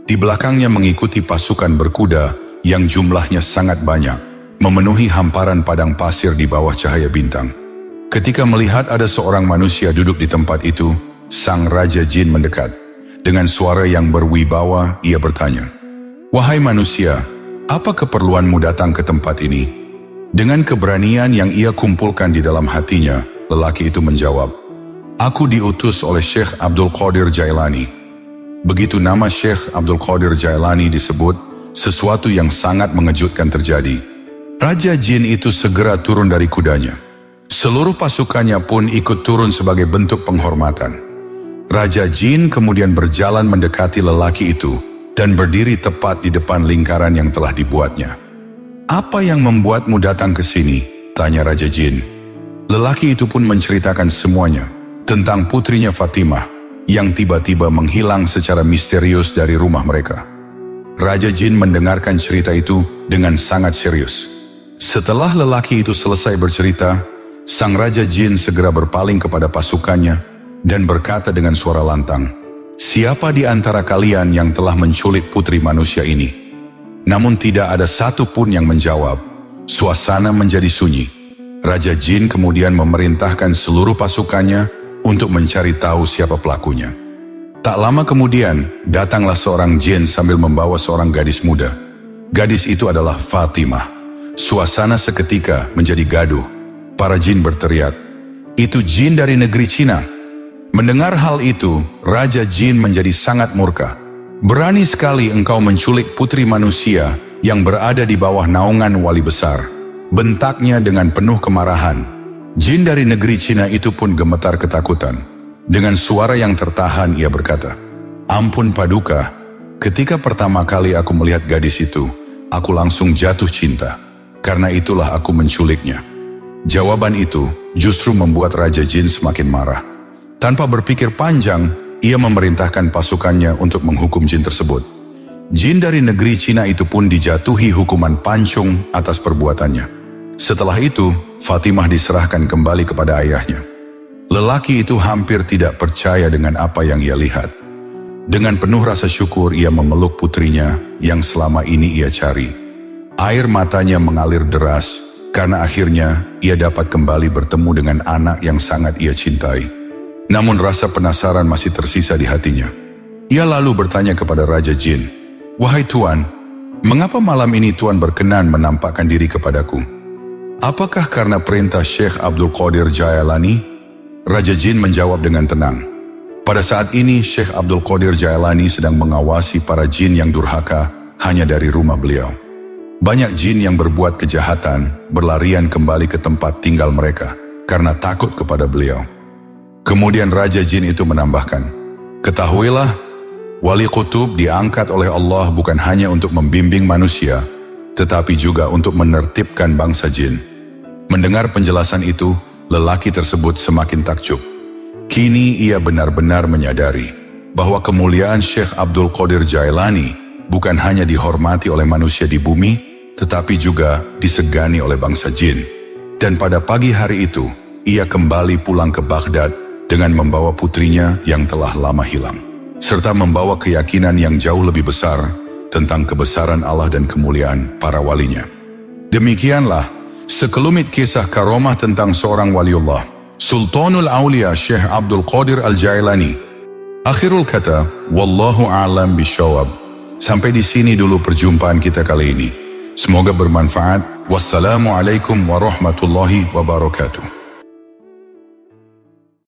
S1: Di belakangnya mengikuti pasukan berkuda yang jumlahnya sangat banyak, memenuhi hamparan padang pasir di bawah cahaya bintang. Ketika melihat ada seorang manusia duduk di tempat itu, sang raja jin mendekat. Dengan suara yang berwibawa, ia bertanya, "Wahai manusia, apa keperluanmu datang ke tempat ini?" Dengan keberanian yang ia kumpulkan di dalam hatinya, lelaki itu menjawab, "Aku diutus oleh Syekh Abdul Qadir Jailani." Begitu nama Syekh Abdul Qadir Jailani disebut, sesuatu yang sangat mengejutkan terjadi. Raja jin itu segera turun dari kudanya. Seluruh pasukannya pun ikut turun sebagai bentuk penghormatan. Raja jin kemudian berjalan mendekati lelaki itu dan berdiri tepat di depan lingkaran yang telah dibuatnya. "Apa yang membuatmu datang ke sini?" tanya Raja jin. Lelaki itu pun menceritakan semuanya tentang putrinya Fatimah yang tiba-tiba menghilang secara misterius dari rumah mereka. Raja jin mendengarkan cerita itu dengan sangat serius. Setelah lelaki itu selesai bercerita, sang raja jin segera berpaling kepada pasukannya dan berkata dengan suara lantang, "Siapa di antara kalian yang telah menculik putri manusia ini?" Namun tidak ada satu pun yang menjawab. Suasana menjadi sunyi. Raja jin kemudian memerintahkan seluruh pasukannya untuk mencari tahu siapa pelakunya. Tak lama kemudian, datanglah seorang jin sambil membawa seorang gadis muda. Gadis itu adalah Fatimah. Suasana seketika menjadi gaduh. Para jin berteriak, "Itu jin dari negeri Cina." Mendengar hal itu, Raja Jin menjadi sangat murka. "Berani sekali engkau menculik putri manusia yang berada di bawah naungan wali besar," bentaknya dengan penuh kemarahan. Jin dari negeri Cina itu pun gemetar ketakutan. Dengan suara yang tertahan ia berkata, "Ampun Paduka, ketika pertama kali aku melihat gadis itu, aku langsung jatuh cinta. Karena itulah aku menculiknya." Jawaban itu justru membuat Raja Jin semakin marah. Tanpa berpikir panjang, ia memerintahkan pasukannya untuk menghukum jin tersebut. Jin dari negeri Cina itu pun dijatuhi hukuman pancung atas perbuatannya. Setelah itu, Fatimah diserahkan kembali kepada ayahnya. Lelaki itu hampir tidak percaya dengan apa yang ia lihat. Dengan penuh rasa syukur ia memeluk putrinya yang selama ini ia cari. Air matanya mengalir deras karena akhirnya ia dapat kembali bertemu dengan anak yang sangat ia cintai. Namun rasa penasaran masih tersisa di hatinya. Ia lalu bertanya kepada Raja Jin, "Wahai Tuan, mengapa malam ini Tuan berkenan menampakkan diri kepadaku? Apakah karena perintah Syekh Abdul Qadir Jailani?" Raja Jin menjawab dengan tenang. Pada saat ini Syekh Abdul Qadir Jailani sedang mengawasi para jin yang durhaka hanya dari rumah beliau. Banyak jin yang berbuat kejahatan berlarian kembali ke tempat tinggal mereka karena takut kepada beliau. Kemudian Raja Jin itu menambahkan, "Ketahuilah, Wali Qutub diangkat oleh Allah bukan hanya untuk membimbing manusia, tetapi juga untuk menertibkan bangsa jin." Mendengar penjelasan itu, lelaki tersebut semakin takjub. Kini ia benar-benar menyadari bahwa kemuliaan Syekh Abdul Qadir Jailani bukan hanya dihormati oleh manusia di bumi, tetapi juga disegani oleh bangsa jin. Dan pada pagi hari itu, ia kembali pulang ke Baghdad dengan membawa putrinya yang telah lama hilang, serta membawa keyakinan yang jauh lebih besar tentang kebesaran Allah dan kemuliaan para walinya. Demikianlah sekelumit kisah karomah tentang seorang waliullah, Sultanul Aulia Syekh Abdul Qadir Al-Jailani. Akhirul kata, wallahu a'lam bishawab. Sampai di sini dulu perjumpaan kita kali ini. Semoga bermanfaat. Wassalamualaikum warahmatullahi wabarakatuh.